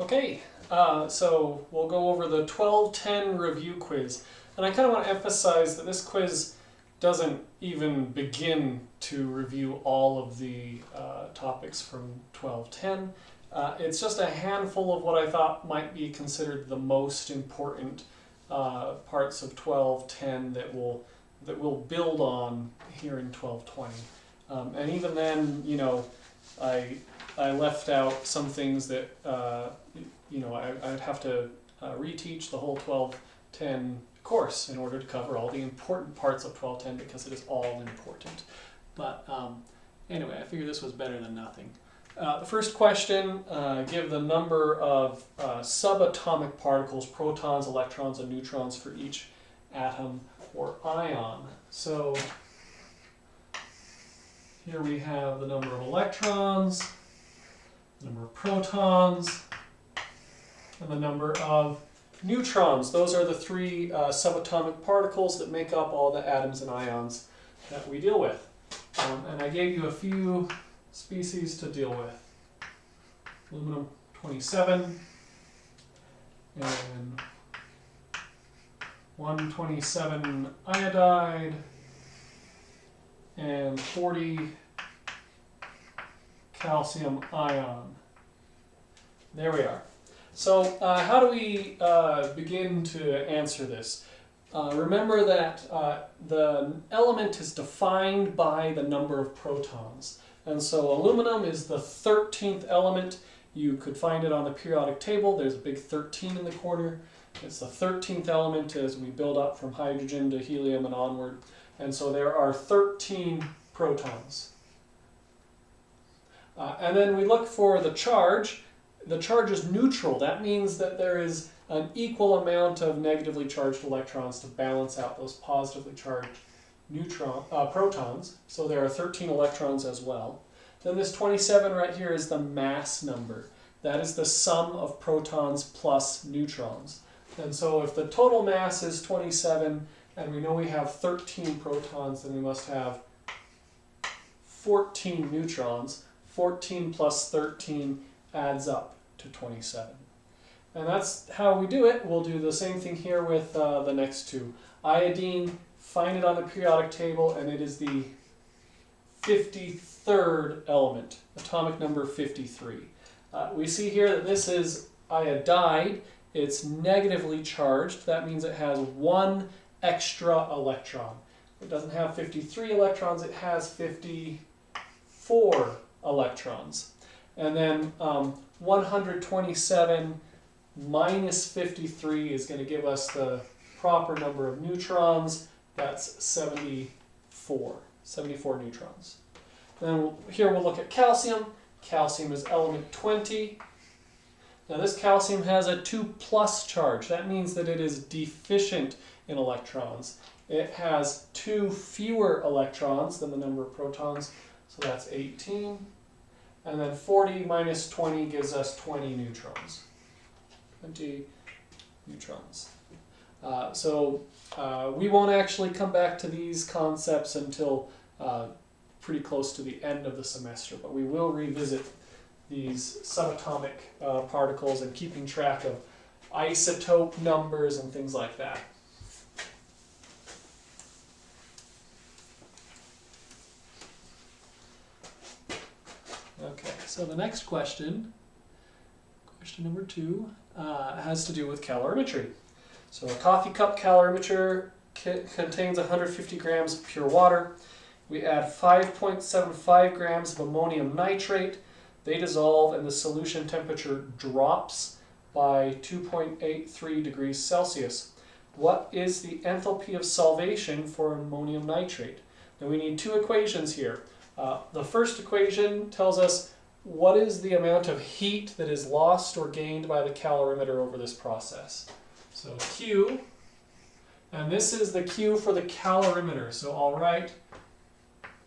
Okay, so we'll go over the 1210 review quiz. And I kind of want to emphasize that this quiz doesn't even begin to review all of the topics from 1210. It's just a handful of what I thought might be considered the most important parts of 1210 that we'll build on here in 1220. And even then, you know, I left out some things that I'd have to reteach the whole 1210 course in order to cover all the important parts of 1210 because it is all important. But anyway, I figured this was better than nothing. The first question, give the number of subatomic particles, protons, electrons, and neutrons for each atom or ion. So here we have the number of electrons, the number of protons, and the number of neutrons. Those are the three subatomic particles that make up all the atoms and ions that we deal with. And I gave you a few species to deal with. Aluminum 27 and 127 iodide and 40 calcium ion. There we are. So how do we begin to answer this? Remember that the element is defined by the number of protons. And so aluminum is the 13th element. You could find it on the periodic table. There's a big 13 in the corner. It's the 13th element as we build up from hydrogen to helium and onward. And so there are 13 protons. And then we look for the charge. The charge is neutral. That means that there is an equal amount of negatively charged electrons to balance out those positively charged protons. So there are 13 electrons as well. Then this 27 right here is the mass number. That is the sum of protons plus neutrons. And so if the total mass is 27 and we know we have 13 protons, then we must have 14 neutrons. 14 plus 13 adds up to 27. And that's how we do it. We'll do the same thing here with the next two. Iodine, find it on the periodic table, and it is the 53rd element, atomic number 53. We see here that this is iodide. It's negatively charged. That means it has one extra electron. It doesn't have 53 electrons, it has 54 electrons. And then 127 minus 53 is going to give us the proper number of neutrons. That's 74 neutrons. Then here we'll look at calcium. Calcium is element 20. Now this calcium has a 2 plus charge. That means that it is deficient in electrons. It has 2 fewer electrons than the number of protons, so that's 18. And then 40 minus 20 gives us 20 neutrons. 20 neutrons. We won't actually come back to these concepts until pretty close to the end of the semester, but we will revisit these subatomic particles and keeping track of isotope numbers and things like that. Okay, so the next question, question number 2, has to do with calorimetry. So a coffee cup calorimeter contains 150 grams of pure water. We add 5.75 grams of ammonium nitrate. They dissolve and the solution temperature drops by 2.83 degrees Celsius. What is the enthalpy of solvation for ammonium nitrate? Now we need 2 equations here. The first equation tells us what is the amount of heat that is lost or gained by the calorimeter over this process. So Q, and this is the Q for the calorimeter. So I'll write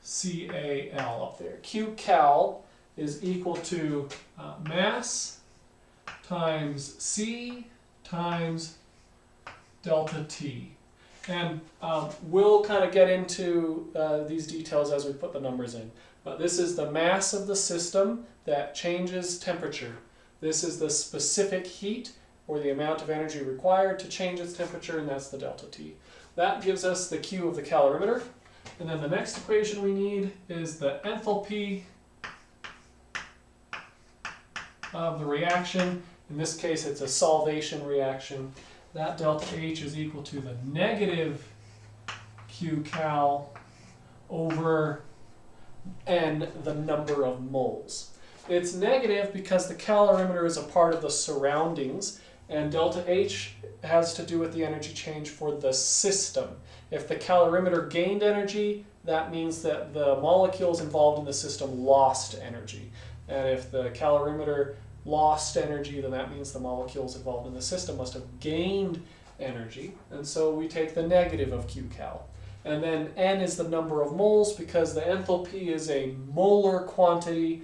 CAL up there. Q cal is equal to mass times C times delta T. And we'll kind of get into these details as we put the numbers in. But this is the mass of the system that changes temperature. This is the specific heat, or the amount of energy required to change its temperature, and that's the delta T. That gives us the Q of the calorimeter. And then the next equation we need is the enthalpy of the reaction. In this case, it's a solvation reaction. That delta H is equal to the negative Q cal over N, the number of moles. It's negative because the calorimeter is a part of the surroundings, and delta H has to do with the energy change for the system. If the calorimeter gained energy, that means that the molecules involved in the system lost energy. And if the calorimeter lost energy, then that means the molecules involved in the system must have gained energy. And so we take the negative of Q cal. And then N is the number of moles, because the enthalpy is a molar quantity.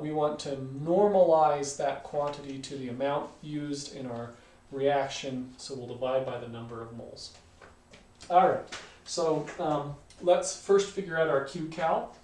We want to normalize that quantity to the amount used in our reaction, so we'll divide by the number of moles. All right, so let's first figure out our Q cal.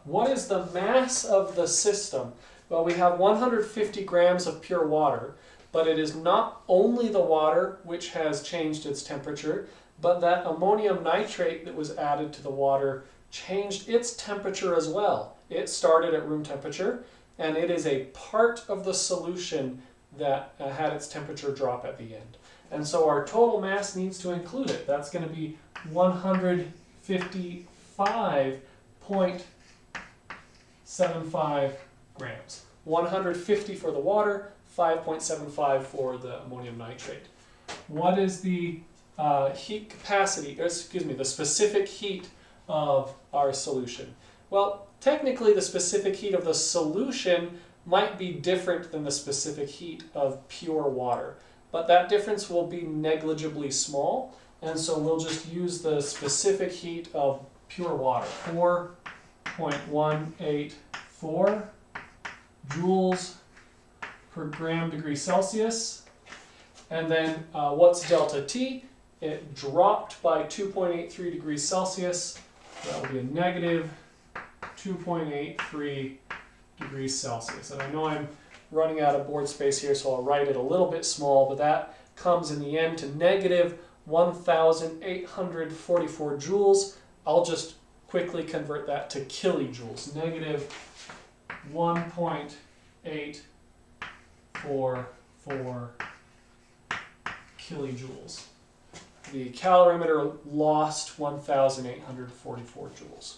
What is the mass of the system? Well, we have 150 grams of pure water, but it is not only the water which has changed its temperature, but that ammonium nitrate that was added to the water changed its temperature as well. It started at room temperature, and it is a part of the solution that had its temperature drop at the end. And so our total mass needs to include it. That's going to be 155.75 grams. 150 for the water, 5.75 for the ammonium nitrate. What is the heat capacity, or excuse me, the specific heat of our solution? Well, technically the specific heat of the solution might be different than the specific heat of pure water, but that difference will be negligibly small, and so we'll just use the specific heat of pure water, 4.184 joules per gram degree Celsius. And then what's delta T? It dropped by 2.83 degrees Celsius. That will be a negative 2.83 degrees Celsius. And I know I'm running out of board space here, so I'll write it a little bit small, but that comes in the end to negative 1,844 joules. I'll just quickly convert that to kilojoules. Negative 1.844 kilojoules. The calorimeter lost 1,844 joules.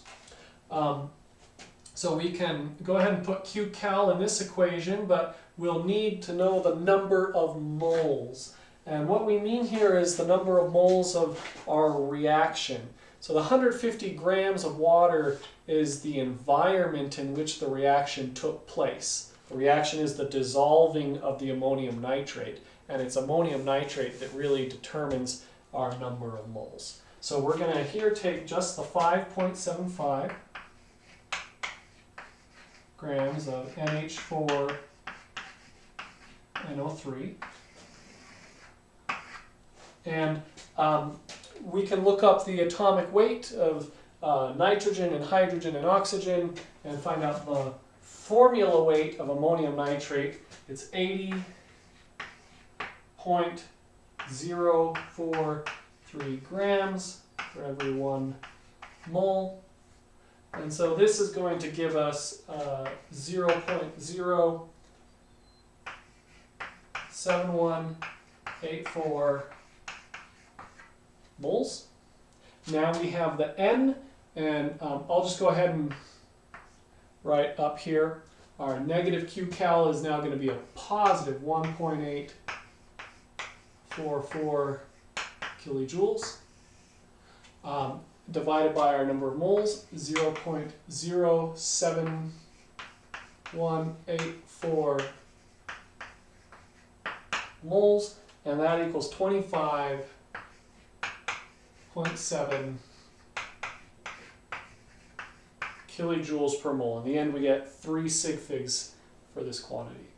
So we can go ahead and put Q cal in this equation, but we'll need to know the number of moles. And what we mean here is the number of moles of our reaction. So the 150 grams of water is the environment in which the reaction took place. The reaction is the dissolving of the ammonium nitrate, and it's ammonium nitrate that really determines our number of moles. So we're going to here take just the 5.75 grams of NH4NO3, and we can look up the atomic weight of nitrogen and hydrogen and oxygen and find out the formula weight of ammonium nitrate. It's 80.043 grams for every 1 mole. And so this is going to give us 0.07184 moles. Now we have the N, and I'll just go ahead and write up here. Our negative Q cal is now going to be a positive 1.844 kilojoules. Divided by our number of moles, 0.07184 moles, and that equals 25.7 kilojoules per mole. In the end, we get 3 sig figs for this quantity.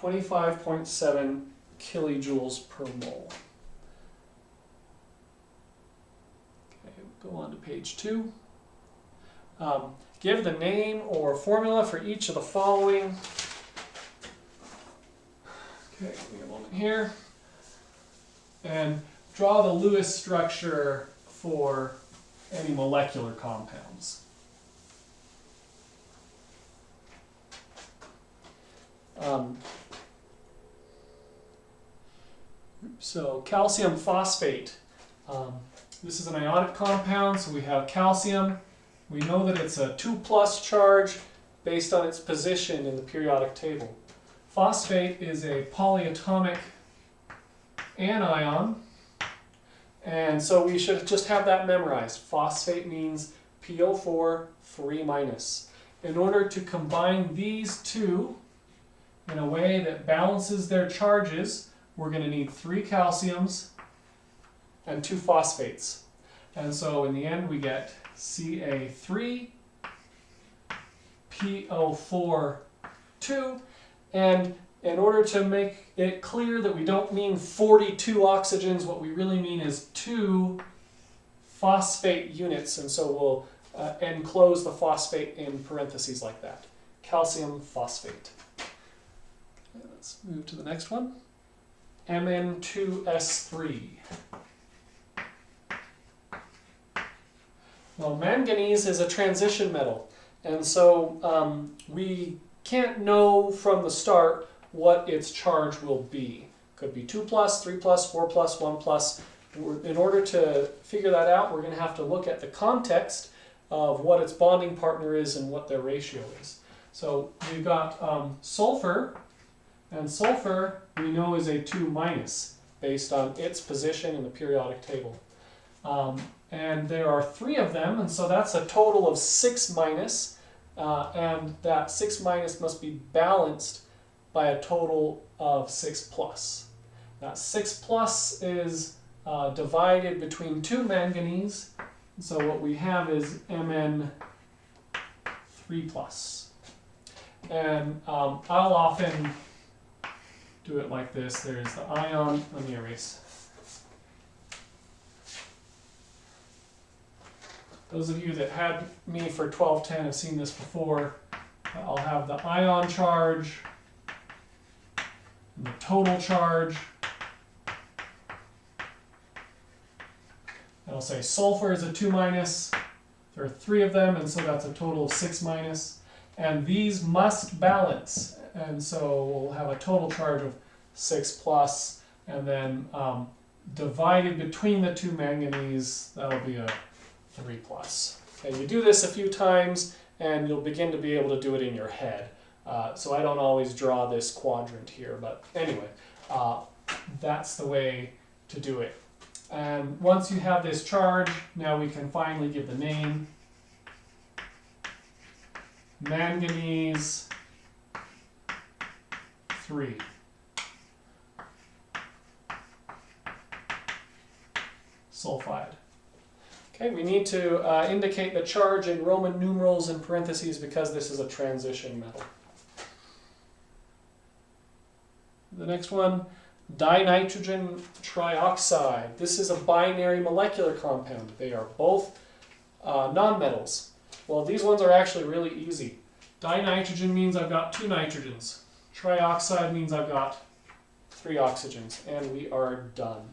25.7 kilojoules per mole. Okay, go on to page 2. give the name or formula for each of the following. Okay, give me a moment here. And draw the Lewis structure for any molecular compounds. So calcium phosphate. This is an ionic compound, so we have calcium. We know that it's a 2+ charge based on its position in the periodic table. Phosphate is a polyatomic anion, and so we should just have that memorized. Phosphate means PO4 3-. In order to combine these two in a way that balances their charges, we're going to need 3 calciums and 2 phosphates. And so in the end we get Ca3, PO4 2, and in order to make it clear that we don't mean 42 oxygens, what we really mean is 2 phosphate units, and so we'll enclose the phosphate in parentheses like that. Calcium phosphate. Okay, let's move to the next one. Mn2S3. Well, manganese is a transition metal, and so we can't know from the start what its charge will be. Could be 2+, 3+, 4+, 1+. In order to figure that out, we're going to have to look at the context of what its bonding partner is and what their ratio is. So we've got sulfur, and sulfur we know is a 2- based on its position in the periodic table. And there are 3 of them, and so that's a total of 6-, and that 6- must be balanced by a total of 6+. That 6+ is divided between 2 manganese, so what we have is Mn3+. And I'll often do it like this. There's the ion. Let me erase. Those of you that had me for 1210 have seen this before. I'll have the ion charge and the total charge. And I'll say sulfur is a 2-. There are 3 of them, and so that's a total of 6-. And these must balance, and so we'll have a total charge of 6+, and then divided between the 2 manganese, that'll be a 3+. Okay, you do this a few times, and you'll begin to be able to do it in your head. So I don't always draw this quadrant here, but anyway, that's the way to do it. And once you have this charge, now we can finally give the name. Manganese 3. Sulfide. Okay, we need to indicate the charge in Roman numerals and parentheses because this is a transition metal. The next one, dinitrogen trioxide. This is a binary molecular compound. They are both nonmetals. Well, these ones are actually really easy. Dinitrogen means I've got 2 nitrogens. Trioxide means I've got 3 oxygens, and we are done.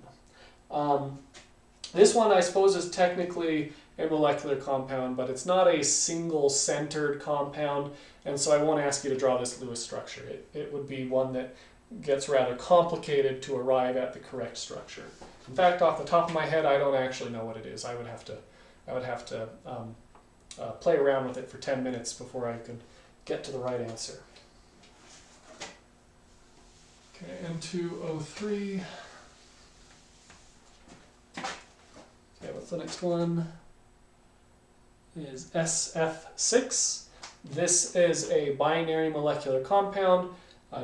This one, I suppose, is technically a molecular compound, but it's not a single-centered compound, and so I won't ask you to draw this Lewis structure. It would be one that gets rather complicated to arrive at the correct structure. In fact, off the top of my head, I don't actually know what it is. I would have to play around with it for 10 minutes before I could get to the right answer. Okay, N2O3. Okay, what's the next one? Is SF6. This is a binary molecular compound,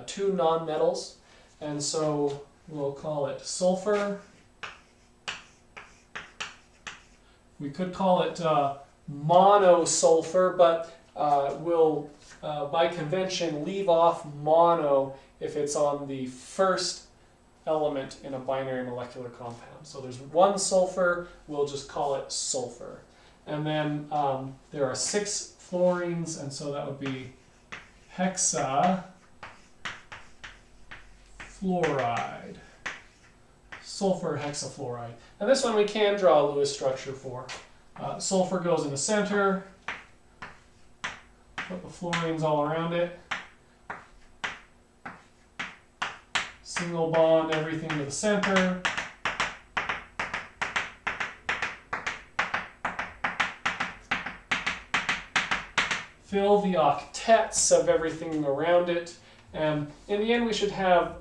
2 nonmetals, and so we'll call it sulfur. We could call it monosulfur, but we'll, by convention, leave off mono if it's on the first element in a binary molecular compound. So there's 1 sulfur, we'll just call it sulfur. And then there are 6 fluorines, and so that would be hexafluoride. Sulfur hexafluoride. And this one we can draw a Lewis structure for. Sulfur goes in the center, put the fluorines all around it. Single bond everything to the center. Fill the octets of everything around it. And in the end, we should have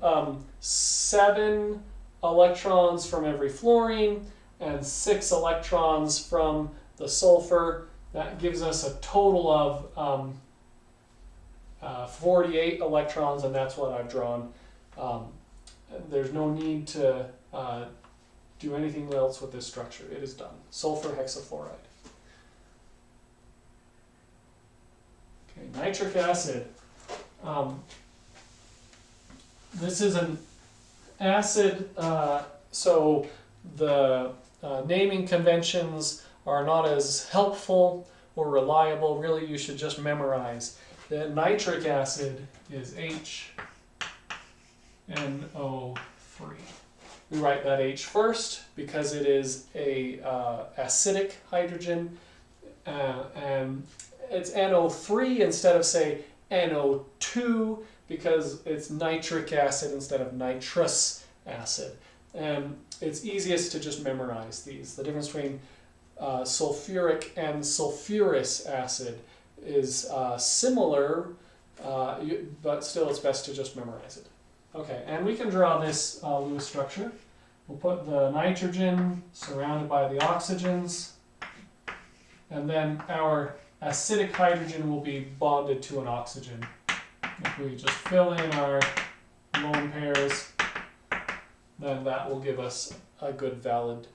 7 electrons from every fluorine and 6 electrons from the sulfur. That gives us a total of 48 electrons, and that's what I've drawn. There's no need to do anything else with this structure. It is done. Sulfur hexafluoride. Okay, nitric acid. This is an acid, so the naming conventions are not as helpful or reliable. Really, you should just memorize that nitric acid is HNO3. We write that H first because it is a acidic hydrogen, and it's NO3 instead of, say, NO2 because it's nitric acid instead of nitrous acid. And it's easiest to just memorize these. The difference between sulfuric and sulfurous acid is similar, but still it's best to just memorize it. Okay, and we can draw this Lewis structure. We'll put the nitrogen surrounded by the oxygens, and then our acidic hydrogen will be bonded to an oxygen. If we just fill in our lone pairs, then that will give us a good valid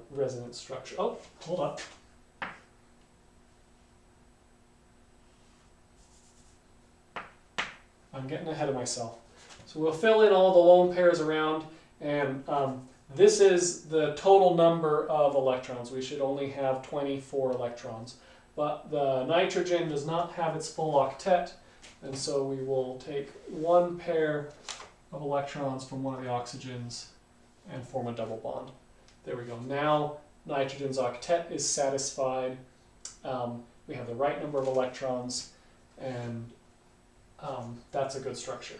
resonance structure. Oh, hold up. I'm getting ahead of myself. So we'll fill in all the lone pairs around, and this is the total number of electrons. We should only have 24 electrons. But the nitrogen does not have its full octet, and so we will take one pair of electrons from one of the oxygens and form a double bond. There we go. Now nitrogen's octet is satisfied. We have the right number of electrons, and that's a good structure.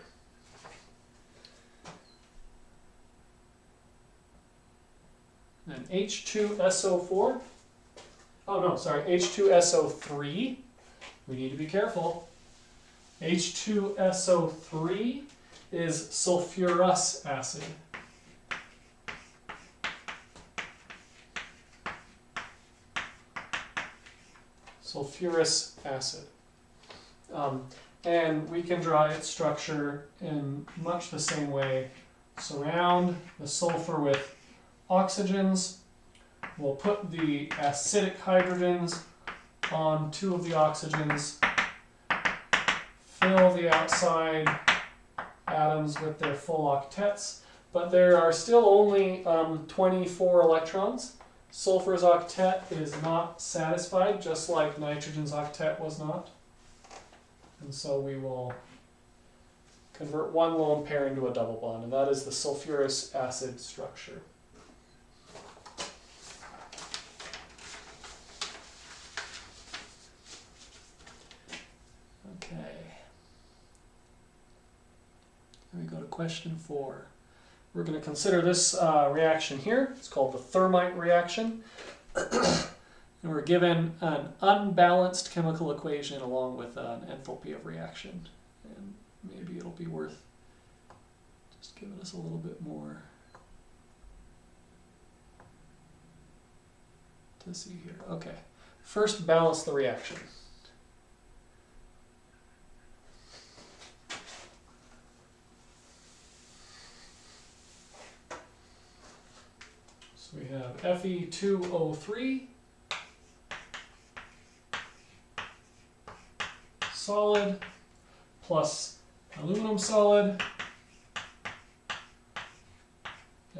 And H2SO4. Oh no, sorry, H2SO3. We need to be careful. H2SO3 is sulfurous acid. Sulfurous acid. And we can draw its structure in much the same way. Surround the sulfur with oxygens. We'll put the acidic hydrogens on 2 of the oxygens. Fill the outside atoms with their full octets, but there are still only 24 electrons. Sulfur's octet is not satisfied, just like nitrogen's octet was not. And so we will convert one lone pair into a double bond, and that is the sulfurous acid structure. Okay. Then we go to question 4. We're going to consider this reaction here. It's called the thermite reaction. And we're given an unbalanced chemical equation along with an enthalpy of reaction. And maybe it'll be worth just giving us a little bit more to see here. Okay. First, balance the reaction. So we have Fe2O3 solid plus aluminum solid,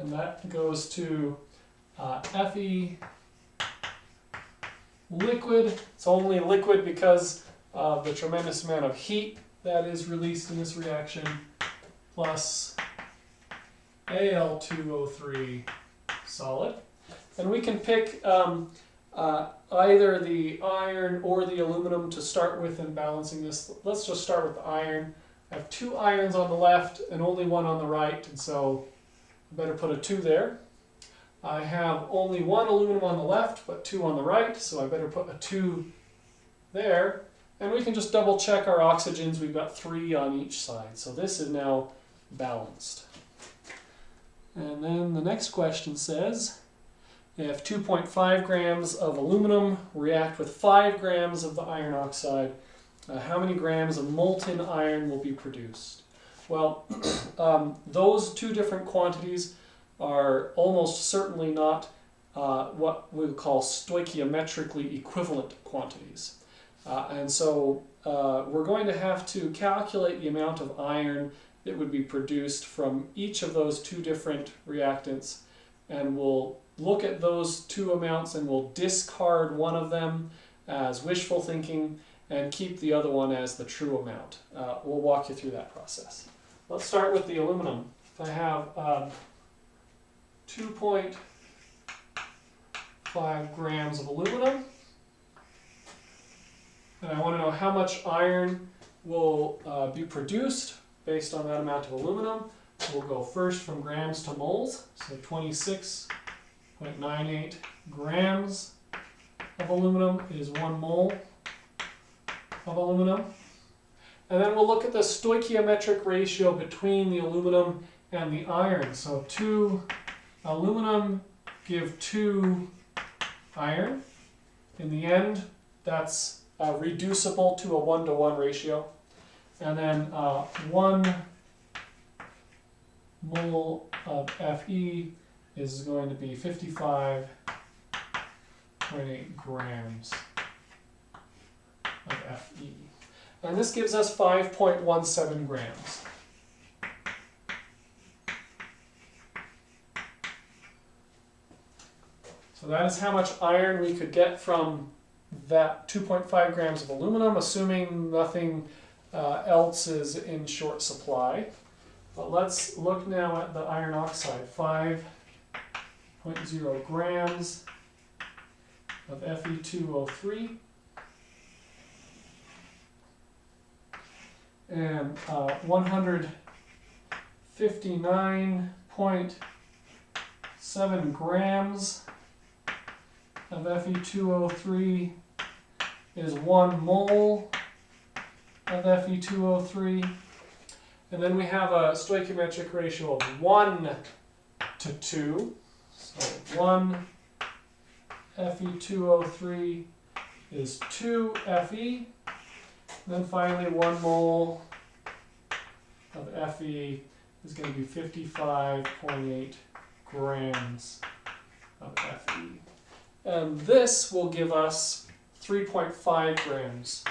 and that goes to Fe1 liquid. It's only liquid because of the tremendous amount of heat that is released in this reaction, plus Al2O3 solid. And we can pick either the iron or the aluminum to start with in balancing this. Let's just start with the iron. I have 2 irons on the left and only 1 on the right, and so I better put a 2 there. I have only 1 aluminum on the left, but 2 on the right, so I better put a 2 there. And we can just double check our oxygens. We've got 3 on each side, so this is now balanced. And then the next question says, if 2.5 grams of aluminum react with 5 grams of the iron oxide, how many grams of molten iron will be produced? Well, those 2 different quantities are almost certainly not what we would call stoichiometrically equivalent quantities. And so we're going to have to calculate the amount of iron that would be produced from each of those 2 different reactants, and we'll look at those 2 amounts and we'll discard one of them as wishful thinking and keep the other one as the true amount. We'll walk you through that process. Let's start with the aluminum. If I have 2.5 grams of aluminum, and I want to know how much iron will be produced based on that amount of aluminum. We'll go first from grams to moles, so 26.98 grams of aluminum is 1 mole of aluminum. And then we'll look at the stoichiometric ratio between the aluminum and the iron. So 2 aluminum give 2 iron. In the end, that's reducible to a 1-to-1 ratio. And then 1 mole of Fe is going to be 55.8 grams of Fe. And this gives us 5.17 grams. So that is how much iron we could get from that 2.5 grams of aluminum, assuming nothing else is in short supply. But let's look now at the iron oxide. 5.0 grams of Fe2O3 and 159.7 grams of Fe2O3 is 1 mole of Fe2O3. And then we have a stoichiometric ratio of 1 to 2. So 1 Fe2O3 is 2 Fe. And then finally 1 mole of Fe is going to be 55.8 grams of Fe. And this will give us 3.5 grams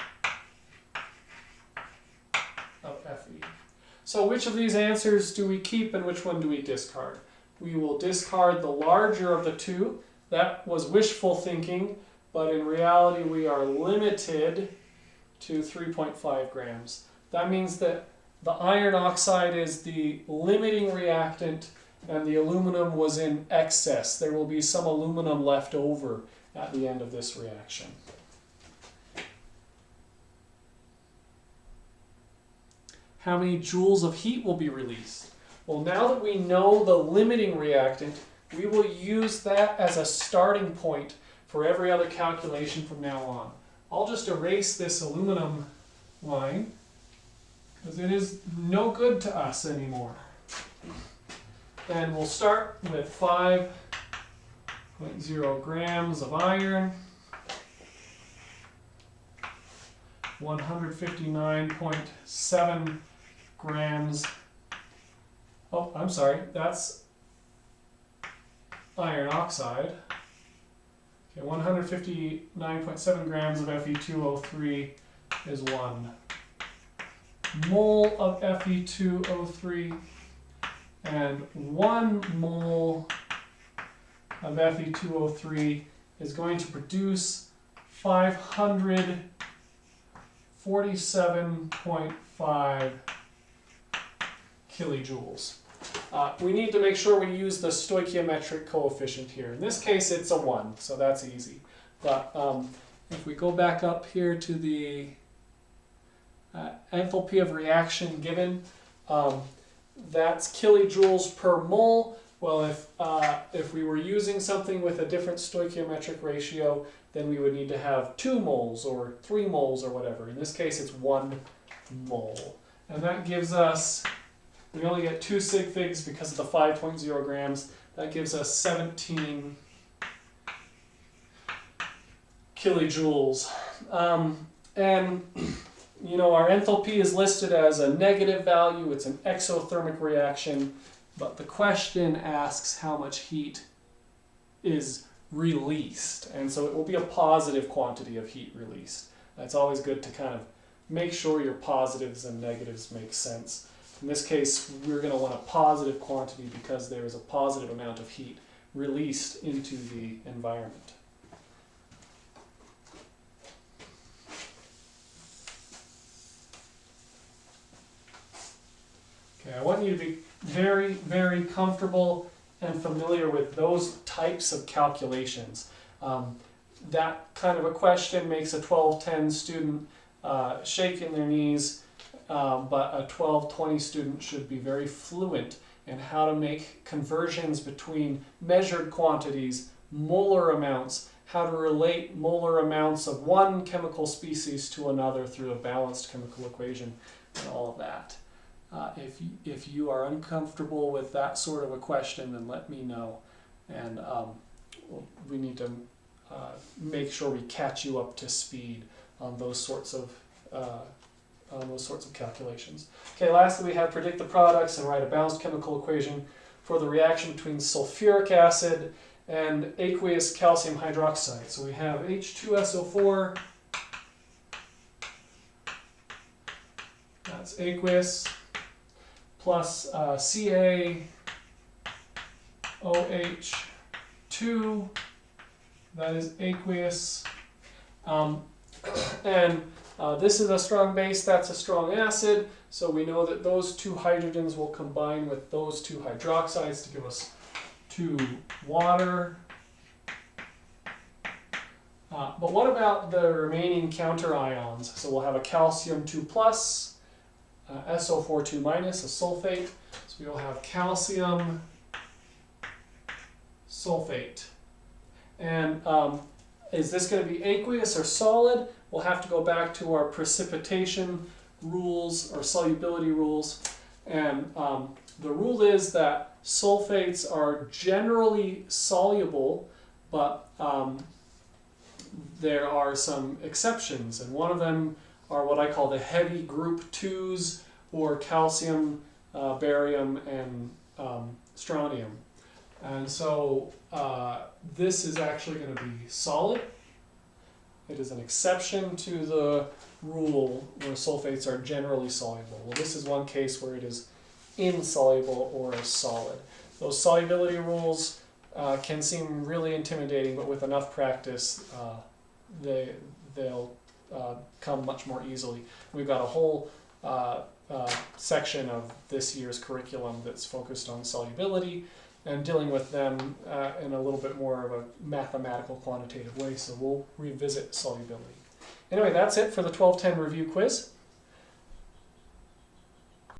of Fe. So which of these answers do we keep and which one do we discard? We will discard the larger of the 2. That was wishful thinking, but in reality we are limited to 3.5 grams. That means that the iron oxide is the limiting reactant and the aluminum was in excess. There will be some aluminum left over at the end of this reaction. How many joules of heat will be released? Well, now that we know the limiting reactant, we will use that as a starting point for every other calculation from now on. I'll just erase this aluminum line because it is no good to us anymore. And we'll start with 5.0 grams of iron, 159.7 grams. Oh, I'm sorry, that's iron oxide. Okay, 159.7 grams of Fe2O3 is 1 mole of Fe2O3, and 1 mole of Fe2O3 is going to produce 547.5 kilojoules. We need to make sure we use the stoichiometric coefficient here. In this case, it's a 1, so that's easy. But if we go back up here to the enthalpy of reaction given, that's kilojoules per mole. Well, if we were using something with a different stoichiometric ratio, then we would need to have 2 moles or 3 moles or whatever. In this case, it's 1 mole. And that gives us, we only get 2 sig figs because of the 5.0 grams. That gives us 17 kilojoules. And you know, our enthalpy is listed as a negative value. It's an exothermic reaction, but the question asks how much heat is released, and so it will be a positive quantity of heat released. It's always good to kind of make sure your positives and negatives make sense. In this case, we're going to want a positive quantity because there is a positive amount of heat released into the environment. Okay, I want you to be very, very comfortable and familiar with those types of calculations. That kind of a question makes a 12-10 student shake in their knees, but a 12-20 student should be very fluent in how to make conversions between measured quantities, molar amounts, how to relate molar amounts of one chemical species to another through a balanced chemical equation, and all of that. If you are uncomfortable with that sort of a question, then let me know, and we need to make sure we catch you up to speed on those sorts of calculations. Okay, lastly we have predict the products and write a balanced chemical equation for the reaction between sulfuric acid and aqueous calcium hydroxide. So we have H2SO4, that's aqueous, plus CaOH2, that is aqueous, and this is a strong base, that's a strong acid, so we know that those 2 hydrogens will combine with those 2 hydroxides to give us 2 water. But what about the remaining counter ions? So we'll have a calcium 2 plus, SO4 2 minus, a sulfate. So we will have calcium sulfate. And is this going to be aqueous or solid? We'll have to go back to our precipitation rules or solubility rules. And the rule is that sulfates are generally soluble, but there are some exceptions. And one of them are what I call the heavy group 2s, or calcium, barium, and strontium. And so this is actually going to be solid. It is an exception to the rule where sulfates are generally soluble. Well, this is one case where it is insoluble or solid. Those solubility rules can seem really intimidating, but with enough practice, they'll come much more easily. We've got a whole section of this year's curriculum that's focused on solubility and dealing with them in a little bit more of a mathematical, quantitative way, so we'll revisit solubility. Anyway, that's it for the 1210 review quiz.